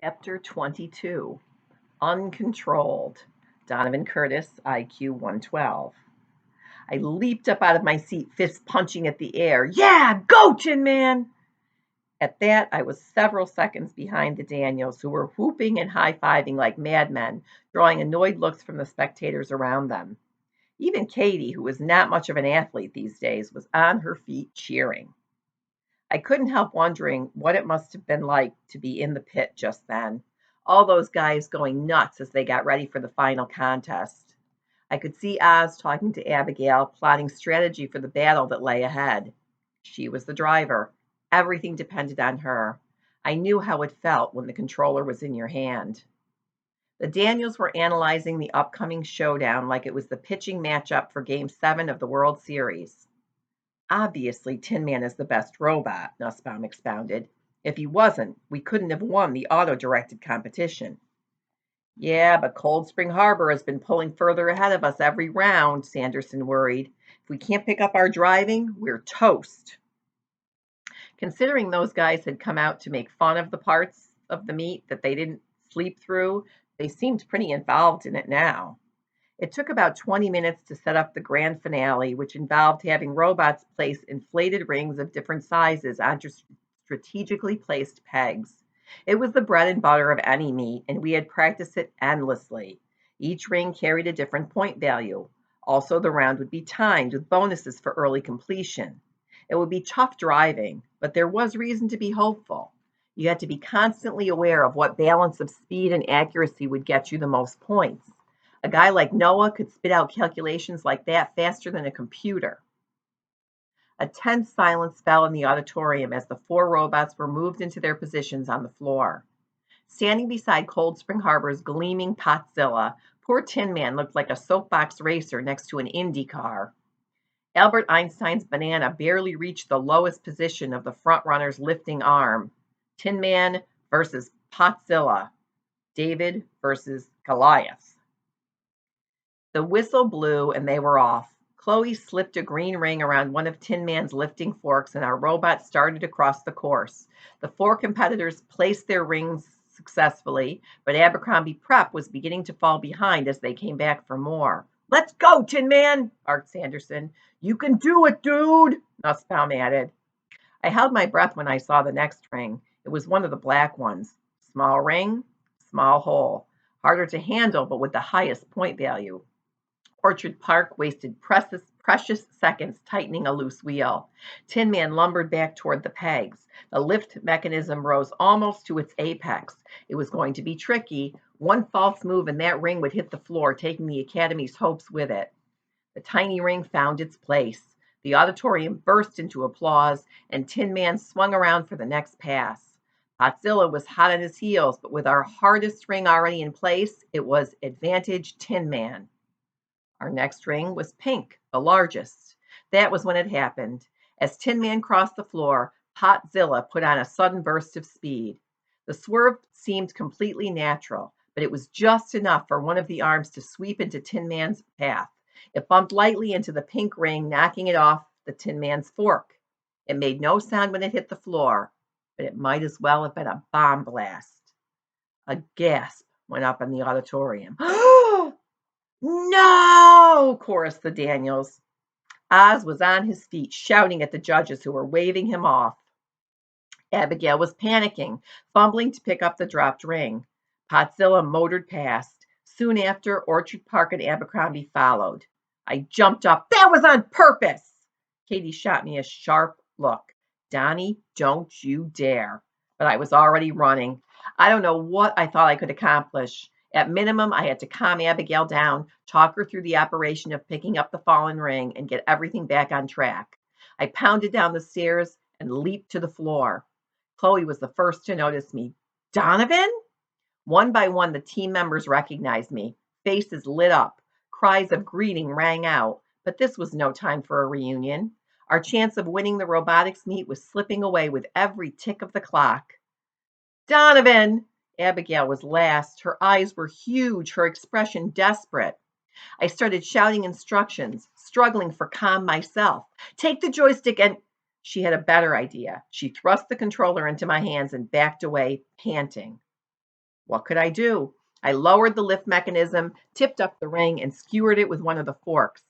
Chapter 22 Uncontrolled. Donovan Curtis, IQ 112. I leaped up out of my seat, fist punching at the air. Yeah, go, Tin Man! At that, I was several seconds behind the Daniels, who were whooping and high fiving like madmen, drawing annoyed looks from the spectators around them. Even Katie, who was not much of an athlete these days, was on her feet cheering. I couldn't help wondering what it must have been like to be in the pit just then. All those guys going nuts as they got ready for the final contest. I could see Oz talking to Abigail, plotting strategy for the battle that lay ahead. She was the driver. Everything depended on her. I knew how it felt when the controller was in your hand. The Daniels were analyzing the upcoming showdown like it was the pitching matchup for Game 7 of the World Series. Obviously, Tin Man is the best robot, Nussbaum expounded. If he wasn't, we couldn't have won the auto-directed competition. Yeah, but Cold Spring Harbor has been pulling further ahead of us every round, Sanderson worried. If we can't pick up our driving, we're toast. Considering those guys had come out to make fun of the parts of the meet that they didn't sleep through, they seemed pretty involved in it now. It took about 20 minutes to set up the grand finale, which involved having robots place inflated rings of different sizes onto strategically placed pegs. It was the bread and butter of any meet, and we had practiced it endlessly. Each ring carried a different point value. Also, the round would be timed with bonuses for early completion. It would be tough driving, but there was reason to be hopeful. You had to be constantly aware of what balance of speed and accuracy would get you the most points. A guy like Noah could spit out calculations like that faster than a computer. A tense silence fell in the auditorium as the four robots were moved into their positions on the floor. Standing beside Cold Spring Harbor's gleaming Potzilla, poor Tin Man looked like a soapbox racer next to an Indy car. Albert Einstein's banana barely reached the lowest position of the frontrunner's lifting arm. Tin Man versus Potzilla. David versus Goliath. The whistle blew and they were off. Chloe slipped a green ring around one of Tin Man's lifting forks, and our robot started across the course. The four competitors placed their rings successfully, but Abercrombie Prep was beginning to fall behind as they came back for more. Let's go, Tin Man, barked Sanderson. You can do it, dude, Nussbaum added. I held my breath when I saw the next ring. It was one of the black ones. Small ring, small hole. Harder to handle, but with the highest point value. Orchard Park wasted precious seconds tightening a loose wheel. Tin Man lumbered back toward the pegs. The lift mechanism rose almost to its apex. It was going to be tricky. One false move and that ring would hit the floor, taking the Academy's hopes with it. The tiny ring found its place. The auditorium burst into applause, and Tin Man swung around for the next pass. Potzilla was hot on his heels, but with our hardest ring already in place, it was advantage Tin Man. Our next ring was pink, the largest. That was when it happened. As Tin Man crossed the floor, Potzilla put on a sudden burst of speed. The swerve seemed completely natural, but it was just enough for one of the arms to sweep into Tin Man's path. It bumped lightly into the pink ring, knocking it off the Tin Man's fork. It made no sound when it hit the floor, but it might as well have been a bomb blast. A gasp went up in the auditorium. No! chorused the Daniels. Oz was on his feet, shouting at the judges who were waving him off. Abigail was panicking, fumbling to pick up the dropped ring. Potzilla motored past. Soon after, Orchard Park and Abercrombie followed. I jumped up. That was on purpose! Katie shot me a sharp look. Donnie, don't you dare. But I was already running. I don't know what I thought I could accomplish. At minimum, I had to calm Abigail down, talk her through the operation of picking up the fallen ring, and get everything back on track. I pounded down the stairs and leaped to the floor. Chloe was the first to notice me. Donovan? One by one, the team members recognized me. Faces lit up. Cries of greeting rang out. But this was no time for a reunion. Our chance of winning the robotics meet was slipping away with every tick of the clock. Donovan! Abigail was last. Her eyes were huge, her expression desperate. I started shouting instructions, struggling for calm myself. Take the joystick and... She had a better idea. She thrust the controller into my hands and backed away, panting. What could I do? I lowered the lift mechanism, tipped up the ring, and skewered it with one of the forks.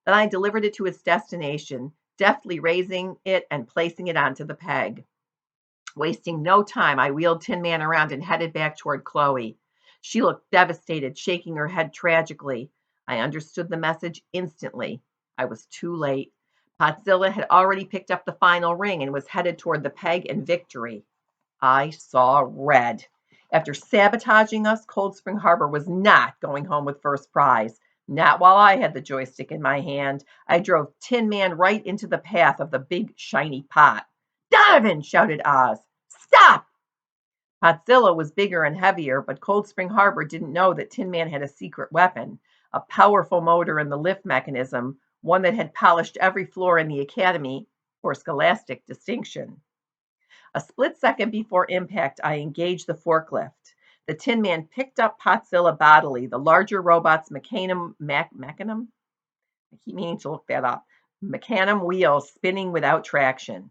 Then I delivered it to its destination, deftly raising it and placing it onto the peg. Wasting no time, I wheeled Tin Man around and headed back toward Chloe. She looked devastated, shaking her head tragically. I understood the message instantly. I was too late. Potzilla had already picked up the final ring and was headed toward the peg and victory. I saw red. After sabotaging us, Cold Spring Harbor was not going home with first prize. Not while I had the joystick in my hand. I drove Tin Man right into the path of the big shiny pot. Donovan! Shouted Oz. Stop! Potzilla was bigger and heavier, but Cold Spring Harbor didn't know that Tin Man had a secret weapon, a powerful motor in the lift mechanism, one that had polished every floor in the academy for scholastic distinction. A split second before impact, I engaged the forklift. The Tin Man picked up Potzilla bodily, the larger robot's mechanism? I keep meaning to look that up. Mechanism wheels spinning without traction.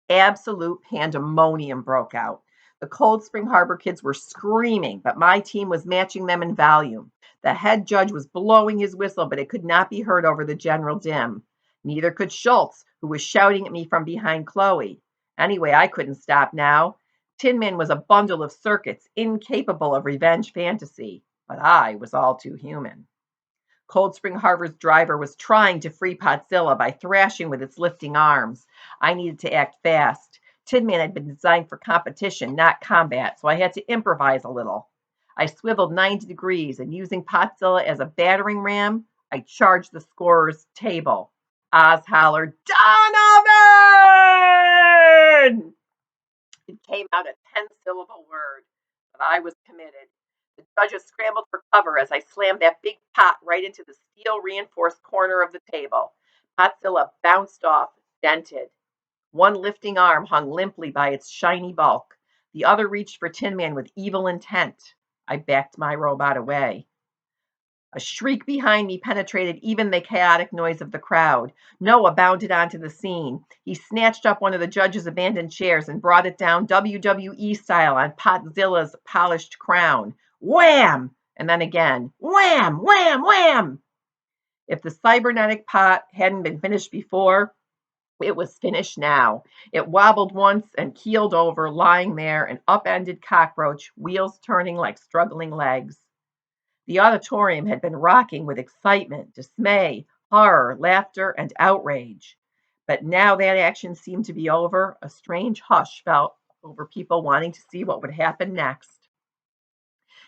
Absolute pandemonium broke out. The Cold Spring Harbor kids were screaming, but my team was matching them in volume. The head judge was blowing his whistle, but it could not be heard over the general din. Neither could Schultz, who was shouting at me from behind Chloe. Anyway, I couldn't stop now. Tin Man was a bundle of circuits, incapable of revenge fantasy, but I was all too human. Cold Spring Harbor's driver was trying to free Potzilla by thrashing with its lifting arms. I needed to act fast. Tin Man had been designed for competition, not combat, so I had to improvise a little. I swiveled 90 degrees, and using Potzilla as a battering ram, I charged the scorer's table. Oz hollered, Donovan! It came out a 10-syllable word, but I was committed. The judges scrambled for cover as I slammed that big pot right into the steel-reinforced corner of the table. Potzilla bounced off, dented. One lifting arm hung limply by its shiny bulk. The other reached for Tin Man with evil intent. I backed my robot away. A shriek behind me penetrated even the chaotic noise of the crowd. Noah bounded onto the scene. He snatched up one of the judge's abandoned chairs and brought it down WWE style on Potzilla's polished crown. Wham! And then again, wham, wham, wham! If the cybernetic pot hadn't been finished before, it was finished now. It wobbled once and keeled over, lying there, an upended cockroach, wheels turning like struggling legs. The auditorium had been rocking with excitement, dismay, horror, laughter, and outrage. But now that action seemed to be over, a strange hush fell over people wanting to see what would happen next.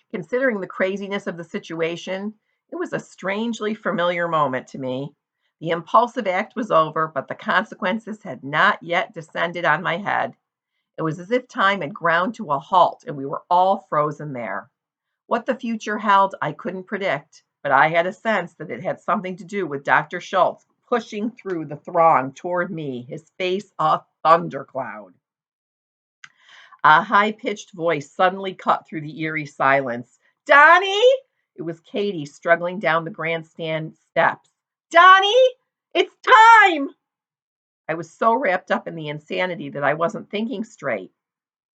Considering the craziness of the situation, it was a strangely familiar moment to me. The impulsive act was over, but the consequences had not yet descended on my head. It was as if time had ground to a halt and we were all frozen there. What the future held, I couldn't predict, but I had a sense that it had something to do with Dr. Schultz pushing through the throng toward me, his face a thundercloud. A high-pitched voice suddenly cut through the eerie silence. Donnie! It was Katie struggling down the grandstand steps. Donnie! It's time! I was so wrapped up in the insanity that I wasn't thinking straight.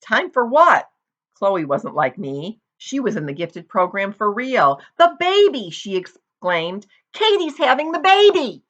Time for what? Chloe wasn't like me. She was in the gifted program for real. The baby, she exclaimed. Katie's having the baby.